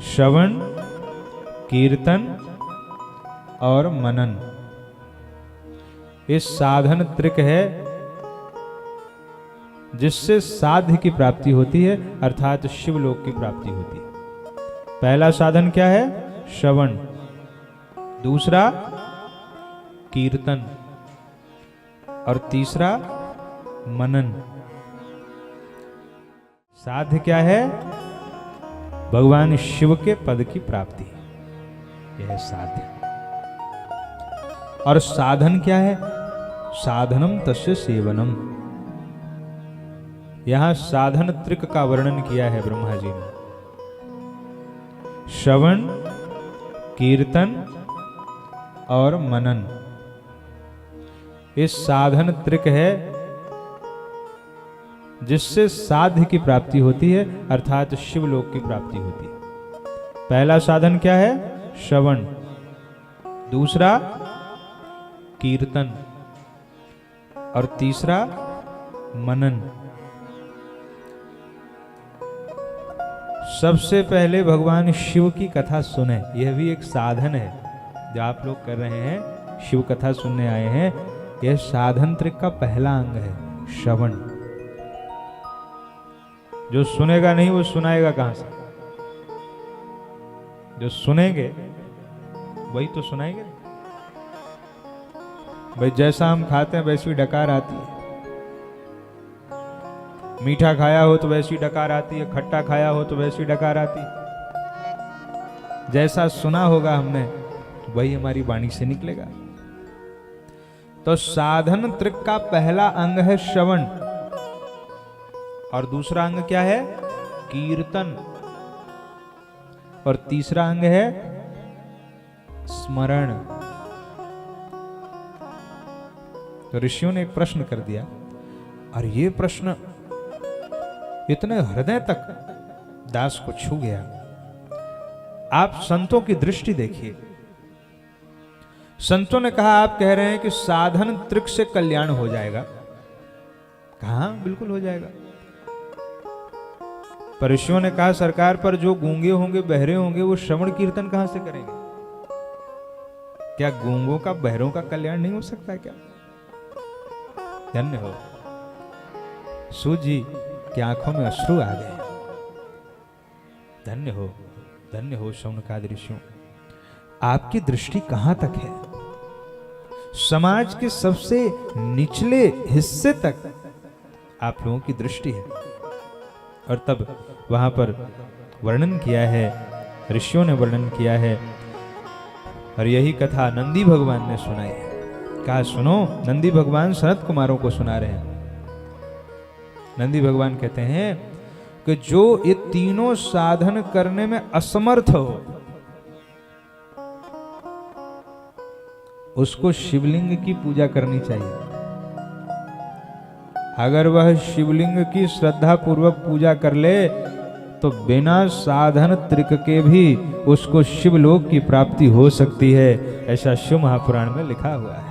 श्रवण, कीर्तन और मनन। ये साधन त्रिक है जिससे साध्य की प्राप्ति होती है, अर्थात शिवलोक की प्राप्ति होती है। पहला साधन क्या है? श्रवण, दूसरा कीर्तन और तीसरा मनन। साध्य क्या है? भगवान शिव के पद की प्राप्ति, यह है साध्य। और साधन क्या है? साधनम तस्य सेवनम। यहां साधन त्रिक का वर्णन किया है ब्रह्मा जी ने। श्रवण, कीर्तन और मनन, इस साधन त्रिक है जिससे साध्य की प्राप्ति होती है, अर्थात शिवलोक की प्राप्ति होती है। पहला साधन क्या है? श्रवण, दूसरा कीर्तन और तीसरा मनन। सबसे पहले भगवान शिव की कथा सुने, यह भी एक साधन है जो आप लोग कर रहे हैं, शिव कथा सुनने आए हैं। यह साधन त्रिक का पहला अंग है, श्रवण। जो सुनेगा नहीं वो सुनाएगा कहां से? जो सुनेंगे वही तो सुनाएंगे। भाई जैसा हम खाते हैं वैसी डकार आती है। मीठा खाया हो तो वैसी डकार आती है, खट्टा खाया हो तो वैसी डकार आती है। जैसा सुना होगा हमने वही हमारी वाणी से निकलेगा। तो साधन त्रिक का पहला अंग है श्रवण, और दूसरा अंग क्या है? कीर्तन, और तीसरा अंग है स्मरण। तो ऋषियों ने एक प्रश्न कर दिया, और ये प्रश्न इतने हृदय तक दास को छू गया। आप संतों की दृष्टि देखिए। संतों ने कहा, आप कह रहे हैं कि साधन त्रिक से कल्याण हो जाएगा। कहा बिल्कुल हो जाएगा। पर ऋषियों ने कहा, सरकार पर जो गूंगे होंगे, बहरे होंगे, वो श्रवण कीर्तन कहां से करेंगे? क्या गूंगों का, बहरों का कल्याण नहीं हो सकता क्या? धन्य हो सूत जी की आंखों में अश्रु आ गए। धन्य हो शौनकादि ऋषियों, आपकी दृष्टि कहां तक है? समाज के सबसे निचले हिस्से तक आप लोगों की दृष्टि है। और तब वहां पर वर्णन किया है, ऋषियों ने वर्णन किया है, और यही कथा नंदी भगवान ने सुनाई है। कहा सुनो, नंदी भगवान सनत कुमारों को सुना रहे हैं। नंदी भगवान कहते हैं कि जो ये तीनों साधन करने में असमर्थ हो, उसको शिवलिंग की पूजा करनी चाहिए। अगर वह शिवलिंग की श्रद्धा पूर्वक पूजा कर ले तो बिना साधन त्रिक के भी उसको शिवलोक की प्राप्ति हो सकती है, ऐसा शिव महापुराण में लिखा हुआ है।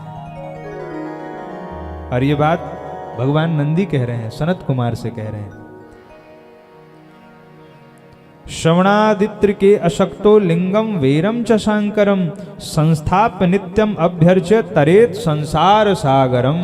और ये बात भगवान नंदी कह रहे हैं, सनत कुमार से कह रहे हैं। श्रवणादित्र के अशक्तो लिंगम वेरम च शांकरम संस्थाप्य नित्यम अभ्यर्च्य तरेत संसार सागरम।